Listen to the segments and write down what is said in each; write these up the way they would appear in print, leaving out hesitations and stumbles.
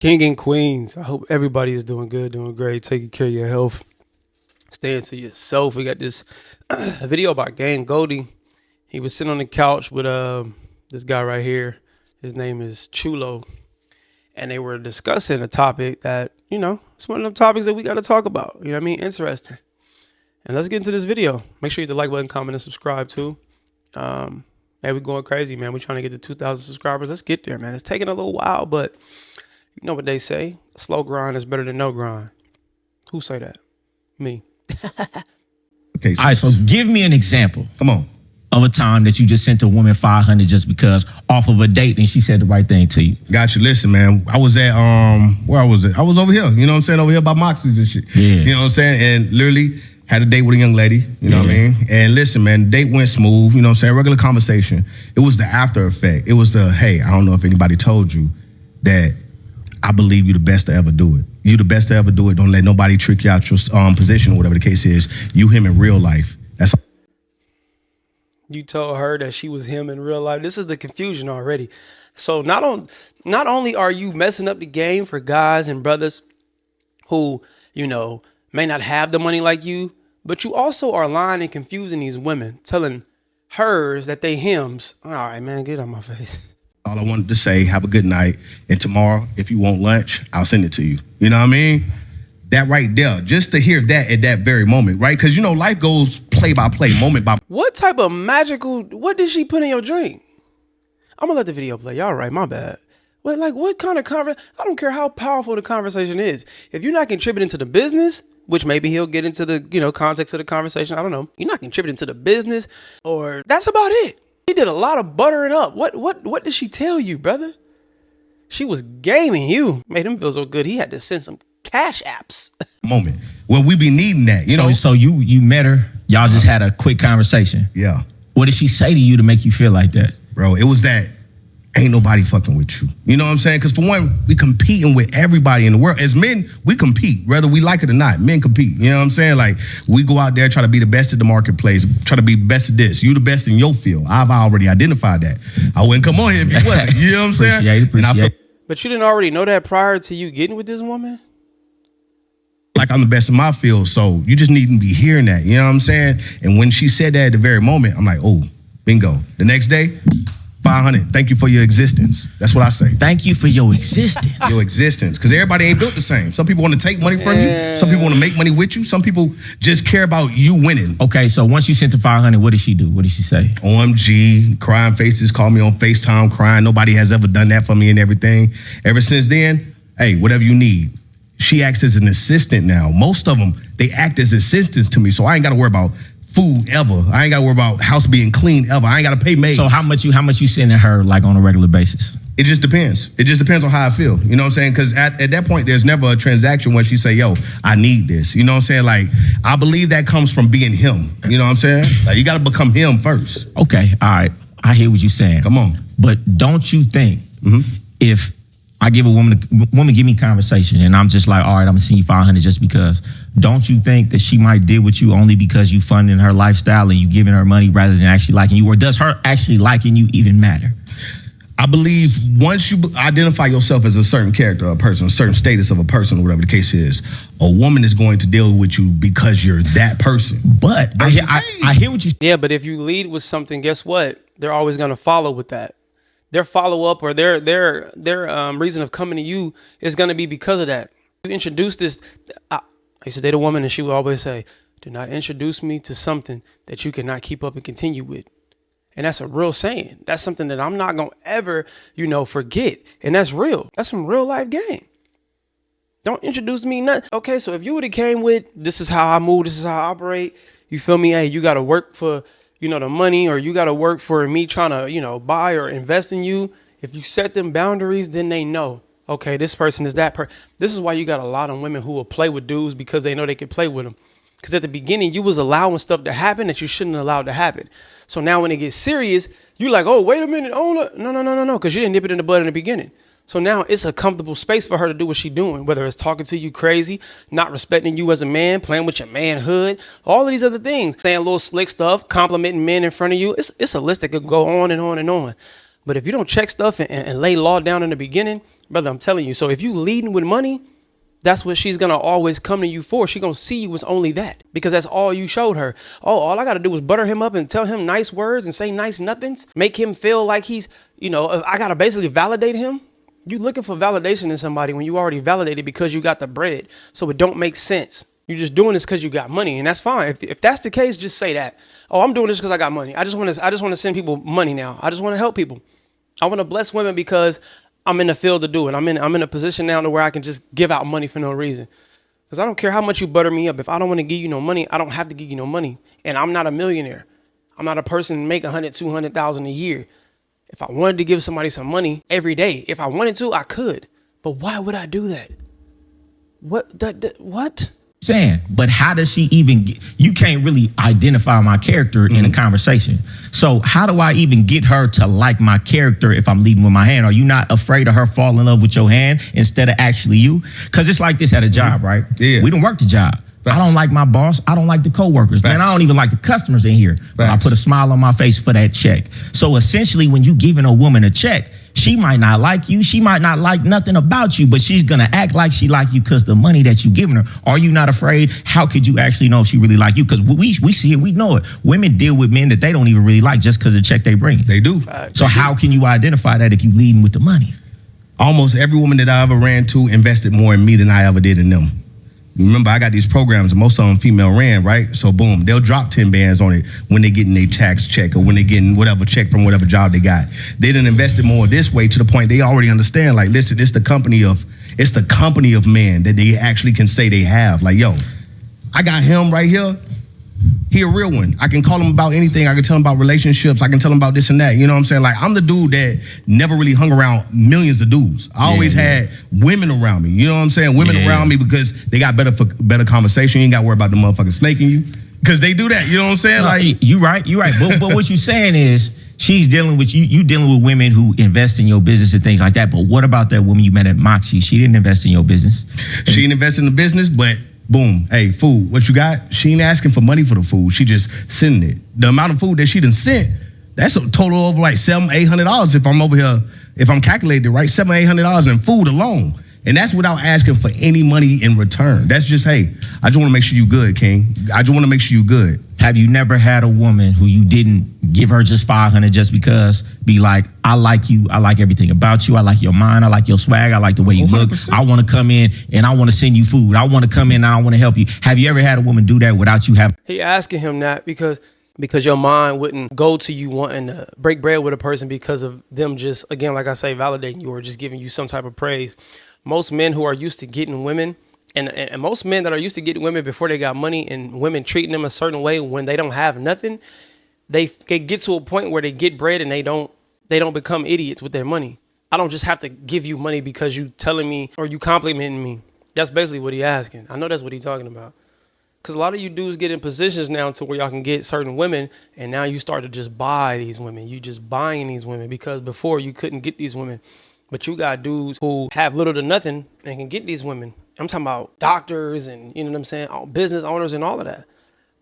King and queens, I hope everybody is doing good, doing great, taking care of your health, staying to yourself. We got this video about Game Goldie. He was sitting on the couch with this guy right here. His name is Chulo. And they were discussing a topic that, it's one of them topics that we got to talk about. You know what I mean? Interesting. And let's get into this video. Make sure you hit the like button, comment, and subscribe too. Man, we're going crazy, man. We're trying to get to 2,000 subscribers. Let's get there, man. It's taking a little while, but you know what they say. Slow grind is better than no grind. Who say that? Me. Okay. All right, so give me an example. Come on. Of a time that you just sent a woman 500 just because off of a date and she said the right thing to you. Got you. Listen, man. I was at where I was at? I was over here. You know what I'm saying? Over here by Moxie's and shit. Yeah. You know what I'm saying? And literally had a date with a young lady. You know what I mean? And listen, man, the date went smooth. You know what I'm saying? Regular conversation. It was the after effect. It was the, hey, I don't know if anybody told you that I believe you the best to ever do it. You the best to ever do it. Don't let nobody trick you out your position or whatever the case is. You him in real life. That's all. You told her that she was him in real life. This is the confusion already. So not only are you messing up the game for guys and brothers who, may not have the money like you, but you also are lying and confusing these women, telling hers that they hims. All right, man, get out my face. All I wanted to say, have a good night. And tomorrow, if you want lunch, I'll send it to you. You know what I mean? That right there, just to hear that at that very moment, right? Because, life goes play by play, moment by. What type of what did she put in your drink? I'm going to let the video play. Y'all right, my bad. What kind of conversation? I don't care how powerful the conversation is. If you're not contributing to the business, which maybe he'll get into the, context of the conversation. I don't know. You're not contributing to the business, or that's about it. He did a lot of buttering up. What did she tell you, brother? She was gaming you. Made him feel so good. He had to send some cash apps. Moment where we be needing that, know. So you met her. Y'all just had a quick conversation. Yeah. What did she say to you to make you feel like that? Bro, it was that ain't nobody fucking with you. You know what I'm saying? Because for one, we competing with everybody in the world. As men, we compete, whether we like it or not. Men compete. You know what I'm saying? Like, we go out there, try to be the best at the marketplace, try to be the best at this. You the best in your field. I've already identified that. I wouldn't come on here if you wasn't. You know what I'm saying? Appreciate. But you didn't already know that prior to you getting with this woman? Like I'm the best in my field, so you just need to be hearing that. You know what I'm saying? And when she said that at the very moment, I'm like, oh, bingo. The next day, 500. Thank you for your existence. That's what I say. Thank you for your existence. Your existence. Because everybody ain't built the same. Some people want to take money from you. Some people want to make money with you. Some people just care about you winning. Okay, so once you sent the 500, what did she do? What did she say? OMG, crying faces, call me on FaceTime, crying. Nobody has ever done that for me and everything. Ever since then, hey, whatever you need. She acts as an assistant now. Most of them, they act as assistants to me, so I ain't got to worry about food ever. I ain't got to worry about house being clean ever. I ain't got to pay maids. So how much you sending her like on a regular basis? It just depends. It just depends on how I feel. You know what I'm saying? Because at that point, there's never a transaction where she say, yo, I need this. You know what I'm saying? Like, I believe that comes from being him. You know what I'm saying? Like, you got to become him first. Okay, all right. I hear what you're saying. Come on. But don't you think if I give a woman give me conversation and I'm just like, all right, I'm gonna send you 500 just because. Don't you think that she might deal with you only because you funding her lifestyle and you giving her money rather than actually liking you? Or does her actually liking you even matter? I believe once you identify yourself as a certain character, a person, a certain status of a person, whatever the case is, a woman is going to deal with you because you're that person. But I hear what you. Yeah, but if you lead with something, guess what? They're always gonna follow with that. Their follow-up or their reason of coming to you is going to be because of that. You introduce this. I used to date a woman and she would always say, do not introduce me to something that you cannot keep up and continue with. And that's a real saying. That's something that I'm not going to ever, forget. And that's real. That's some real life game. Don't introduce me nothing. Okay, so if you would have came with, this is how I move, this is how I operate. You feel me? Hey, you got to work for the money, or you got to work for me trying to, buy or invest in you. If you set them boundaries, then they know, okay, this person is that person. This is why you got a lot of women who will play with dudes because they know they can play with them. Because at the beginning, you was allowing stuff to happen that you shouldn't have allowed to happen. So now when it gets serious, you like, oh, wait a minute. Oh, no. Because you didn't nip it in the bud in the beginning. So now it's a comfortable space for her to do what she's doing, whether it's talking to you crazy, not respecting you as a man, playing with your manhood, all of these other things, saying little slick stuff, complimenting men in front of you. It's a list that could go on and on and on. But if you don't check stuff and lay law down in the beginning, Brother, I'm telling you. So if you leading with money, that's what she's going to always come to you for. She's going to see you as only that because that's all you showed her. Oh, all I got to do is butter him up and tell him nice words and say nice nothings, make him feel like he's, I got to basically validate him. You looking for validation in somebody when you already validated because you got the bread. So it don't make sense. You're just doing this because you got money, and that's fine. If that's the case, just say that. Oh, I'm doing this because I got money. I just want to send people money now. I just want to help people. I want to bless women because I'm in the field to do it. I'm in a position now to where I can just give out money for no reason. Because I don't care how much you butter me up. If I don't want to give you no money, I don't have to give you no money. And I'm not a millionaire. I'm not a person who make 100, 200,000 a year. If I wanted to give somebody some money every day, if I wanted to, I could. But why would I do that? What? Saying, but how does she even you can't really identify my character in a conversation. So how do I even get her to like my character if I'm leading with my hand? Are you not afraid of her falling in love with your hand instead of actually you? Because it's like this at a job, right? Yeah. We don't work the job. Facts. I don't like my boss. I don't like the coworkers. Man, I don't even like the customers in here. But I put a smile on my face for that check. So essentially, when you giving a woman a check, she might not like you. She might not like nothing about you, but she's going to act like she like you because the money that you giving her. Are you not afraid? How could you actually know if she really like you? Because we see it. We know it. Women deal with men that they don't even really like just because of the check they bring. They do. So how can you identify that if you leading with the money? Almost every woman that I ever ran to invested more in me than I ever did in them. Remember, I got these programs, and most of them female ran, right? So boom, they'll drop 10 bands on it when they getting their tax check or when they getting whatever check from whatever job they got. They done invested more this way to the point they already understand, like, listen, it's the company of men that they actually can say they have. Like, yo, I got him right here. He a real one. I can call him about anything. I can tell him about relationships. I can tell him about this and that. You know what I'm saying? Like, I'm the dude that never really hung around millions of dudes. I always had women around me. You know what I'm saying? Women around me because they got better conversation. You ain't got to worry about the motherfucker snaking you. Because they do that. You know what I'm saying? No, like, you right. But what you're saying is she's dealing with you dealing with women who invest in your business and things like that. But what about that woman you met at Moxie? She didn't invest in your business. She didn't invest in the business, but boom, hey, food, what you got? She ain't asking for money for the food. She just sending it. The amount of food that she done sent, that's a total of like $700-800 if I'm over here, if I'm calculating it right, $700-800 in food alone. And that's without asking for any money in return. That's just, hey, I just want to make sure you good, King. I just want to make sure you good. Have you never had a woman who you didn't give her just $500 just because, be like, I like you, I like everything about you, I like your mind, I like your swag, I like the way you 100%. look, I want to come in and I want to send you food, I want to come in and I want to help you. Have you ever had a woman do that without you having? He asking him that because your mind wouldn't go to you wanting to break bread with a person because of them just, again, like I say, validating you or just giving you some type of praise. Most men who are used to getting women, and most men that are used to getting women before they got money and women treating them a certain way when they don't have nothing, they get to a point where they get bread and they don't become idiots with their money. I don't just have to give you money because you telling me or you complimenting me. That's basically what he asking. I know that's what he's talking about. Because a lot of you dudes get in positions now to where y'all can get certain women, and now you start to just buy these women. You just buying these women because before you couldn't get these women. But you got dudes who have little to nothing and can get these women. I'm talking about doctors and, you know what I'm saying, business owners and all of that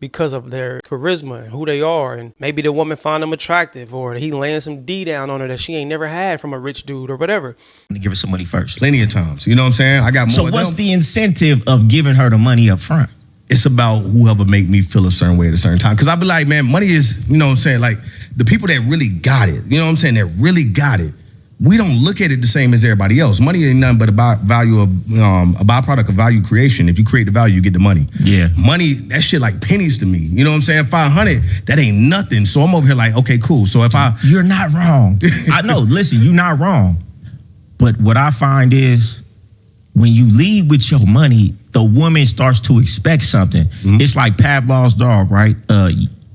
because of their charisma and who they are. And maybe the woman find them attractive or he laying some D down on her that she ain't never had from a rich dude or whatever. To give her some money first. Plenty of times. You know what I'm saying? I got more. So what's the incentive of giving her the money up front? It's about whoever make me feel a certain way at a certain time. Because I be like, man, money is, you know what I'm saying, like the people that really got it, you know what I'm saying, that really got it, we don't look at it the same as everybody else. Money ain't nothing but a byproduct of value creation. If you create the value, you get the money. Yeah. Money, that shit like pennies to me. You know what I'm saying? 500, that ain't nothing. So I'm over here like, okay, cool. So if You're not wrong. I know, listen, you're not wrong. But what I find is when you lead with your money, the woman starts to expect something. Mm-hmm. It's like Pavlov's dog, right?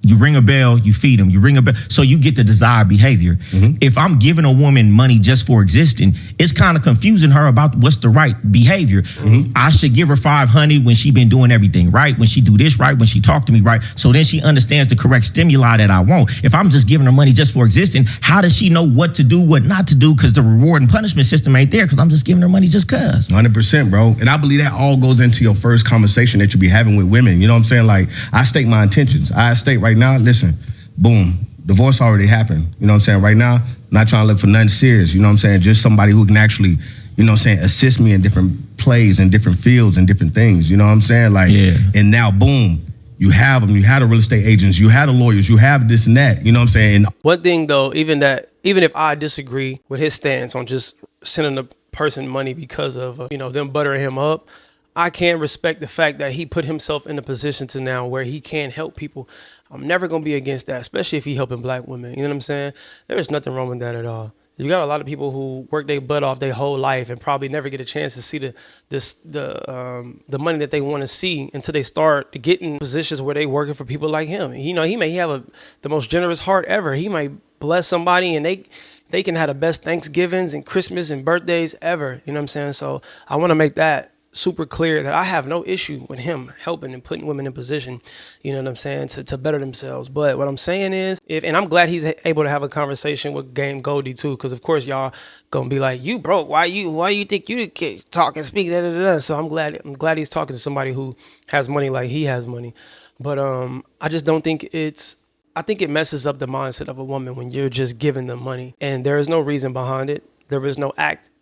You ring a bell, you feed them. You ring a bell, so you get the desired behavior. Mm-hmm. If I'm giving a woman money just for existing, it's kind of confusing her about what's the right behavior. Mm-hmm. I should give her 500 when she been doing everything right, when she do this right, when she talk to me right. So then she understands the correct stimuli that I want. If I'm just giving her money just for existing, how does she know what to do, what not to do? Because the reward and punishment system ain't there because I'm just giving her money just cause. 100%, bro. And I believe that all goes into your first conversation that you be having with women. You know what I'm saying? Like, I state my intentions. I state right now, listen, boom, divorce already happened. You know what I'm saying? Right now, I'm not trying to look for nothing serious. You know what I'm saying? Just somebody who can actually, you know what I'm saying, assist me in different plays and different fields and different things. You know what I'm saying? Like, and now boom, you have them. You had the real estate agents. You had the lawyers. You have this and that. You know what I'm saying? One thing though, even if I disagree with his stance on just sending a person money because of them buttering him up, I can respect the fact that he put himself in a position to now where he can help people. I'm never gonna be against that, especially if he helping black women. You know what I'm saying? There's nothing wrong with that at all. You got a lot of people who work their butt off their whole life and probably never get a chance to see the money that they want to see until they start getting positions where they working for people like him. He may have the most generous heart ever. He might bless somebody and they can have the best Thanksgivings and Christmas and birthdays ever. You know what I'm saying? So I want to make that super clear that I have no issue with him helping and putting women in position, you know what I'm saying, to better themselves. But what I'm saying is, and I'm glad he's able to have a conversation with Game Goldie too, because of course y'all gonna be like, you broke, why you think you can talk and speak, da, da, da. So I'm glad he's talking to somebody who has money like he has money. But I just don't think I think it messes up the mindset of a woman when you're just giving them money and there is no reason behind it. There is no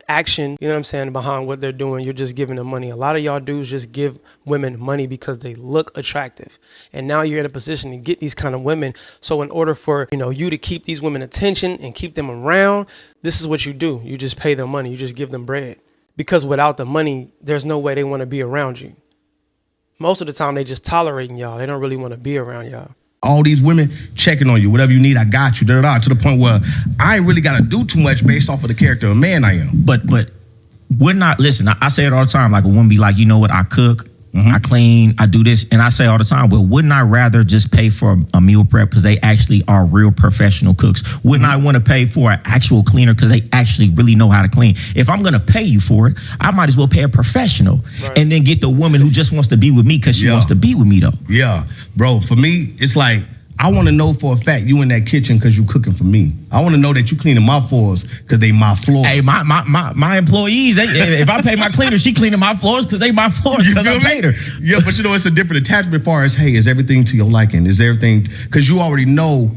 action, you know what I'm saying, behind what they're doing. You're just giving them money. A lot of y'all dudes just give women money because they look attractive. And now you're in a position to get these kind of women. So in order for, you to keep these women attention and keep them around, this is what you do. You just pay them money. You just give them bread. Because without the money, there's no way they want to be around you. Most of the time, they just tolerating y'all. They don't really want to be around y'all. All these women checking on you, whatever you need, I got you, to the point where I ain't really got to do too much based off of the character of man I am. But wouldn't I, listen, I say it all the time, like a woman be like, you know what, I cook, I clean, I do this, and I say all the time, well, wouldn't I rather just pay for a meal prep because they actually are real professional cooks? Wouldn't I want to pay for an actual cleaner because they actually really know how to clean? If I'm going to pay you for it, I might as well pay a professional and then get the woman who just wants to be with me because she wants to be with me though. Yeah, bro, for me, it's like, I want to know for a fact you in that kitchen because you cooking for me. I want to know that you cleaning my floors because they my floors. Hey, my employees, if I pay my cleaner, she cleaning my floors because they my floors because I paid her. Yeah, but it's a different attachment as far as, hey, is everything to your liking? Is everything, because you already know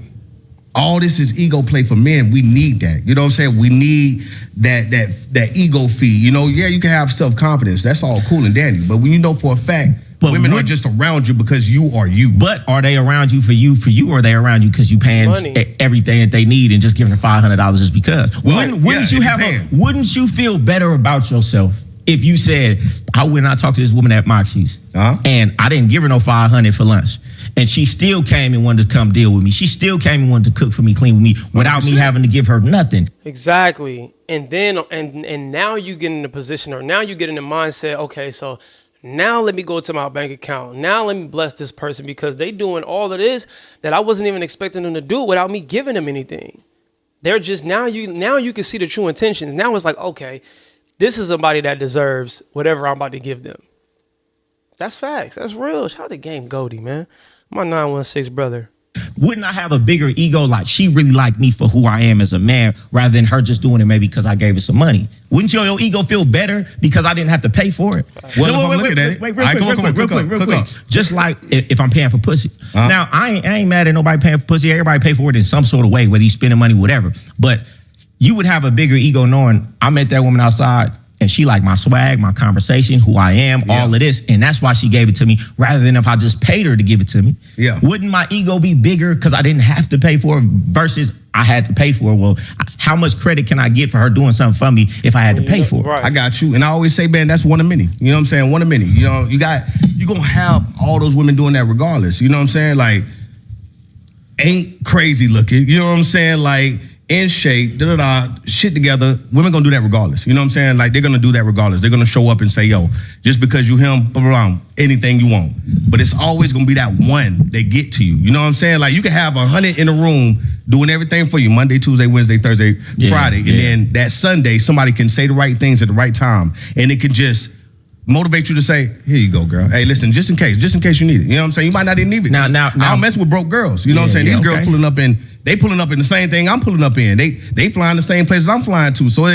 all this is ego play for men. We need that. You know what I'm saying? We need that ego feed. Yeah, you can have self-confidence. That's all cool and dandy. But when you know for a fact, women are just around you because you are you. But are they around you for you, or are they around you because you paying everything that they need and just giving them $500 just because? Wouldn't you feel better about yourself if you said, I would not talk to this woman at Moxie's and I didn't give her no $500 for lunch, and she still came and wanted to come deal with me. She still came and wanted to cook for me, clean with me, without 100%. Me having to give her nothing. Exactly. And then and now you get in a position, or now you get in the mindset, okay, so now let me go to my bank account. Now let me bless this person because they doing all of this that I wasn't even expecting them to do without me giving them anything. They're just now you can see the true intentions. Now it's like, okay, this is somebody that deserves whatever I'm about to give them. That's facts. That's real. Shout out to Game Goldie, man. My 916 brother. Wouldn't I have a bigger ego, like she really liked me for who I am as a man, rather than her just doing it maybe because I gave her some money? Wouldn't your ego feel better because I didn't have to pay for it? Well, real quick. Just like if I'm paying for pussy. Now, I ain't mad at nobody paying for pussy. Everybody pay for it in some sort of way, whether you spending money, whatever. But you would have a bigger ego knowing I met that woman outside and she liked my swag, my conversation, who I am, all of this. And that's why she gave it to me rather than if I just paid her to give it to me. Yeah. Wouldn't my ego be bigger because I didn't have to pay for it versus I had to pay for it? Well, how much credit can I get for her doing something for me if I had to pay for it? Right. I got you. And I always say, man, that's one of many. You know what I'm saying? One of many. You're going to have all those women doing that regardless. You know what I'm saying? Like, ain't crazy looking. You know what I'm saying? Like, in shape, shit together. Women gonna do that regardless. You know what I'm saying? Like, they're gonna do that regardless. They're gonna show up and say, yo, just because you him, anything you want. But it's always gonna be that one they get to you. You know what I'm saying? Like, you can have 100 in a room doing everything for you Monday, Tuesday, Wednesday, Thursday, Friday. And then that Sunday, somebody can say the right things at the right time. And it can just motivate you to say, here you go, girl. Hey, listen, just in case you need it. You know what I'm saying? You might not even need it. Now, I don't mess with broke girls. You know what I'm saying? These girls pulling up in the same thing I'm pulling up in. They flying the same places I'm flying to. So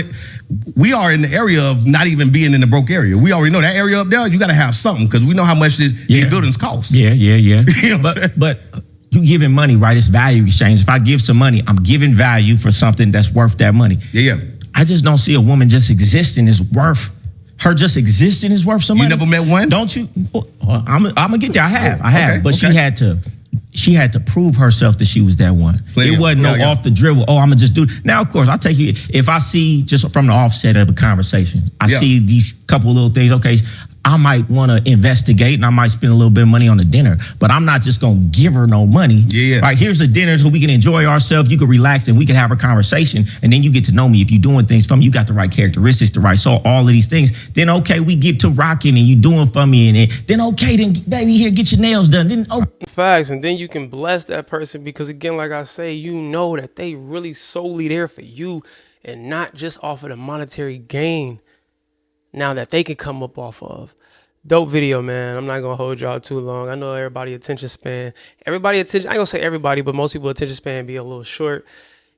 we are in the area of not even being in the broke area. We already know that area up there, you got to have something because we know how much these buildings cost. Yeah. You know but you giving money, right? It's value exchange. If I give some money, I'm giving value for something that's worth that money. Yeah. I just don't see a woman just existing is worth. Her just existing is worth so much. You never met one? Don't you? I'm gonna get there. I have, Okay, but okay. she had to prove herself that she was that one. Plenty It wasn't yeah. off the dribble. Oh, I'm gonna just do it. Now, of course, I'll take you. If I see just from the offset of a conversation, I Yeah. see these couple little things. Okay, I might want to investigate, and I might spend a little bit of money on the dinner. But I'm not just gonna give her no money. Yeah. Right, here's a dinner so we can enjoy ourselves. You can relax, and we can have a conversation, and then you get to know me. If you're doing things for me, you got the right characteristics, the right soul, all of these things. Then okay, we get to rocking, and you doing for me, and then okay, then baby, here, get your nails done. Then Facts, and then you can bless that person because again, like I say, you know that they really solely there for you and not just off of the monetary gain now that they can come up off of. Dope video, man. I'm not gonna hold y'all too long. I know everybody attention span. I ain't gonna say everybody, but most people attention span be a little short.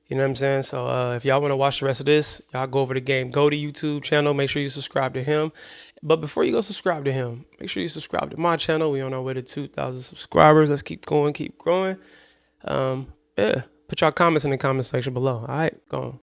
You know what I'm saying? So if y'all want to watch the rest of this, y'all go over the game. Go to YouTube channel. Make sure you subscribe to him. But before you go subscribe to him, make sure you subscribe to my channel. We on our way to 2,000 subscribers. Let's keep going, keep growing. Yeah. Put y'all comments in the comment section below. All right, go on.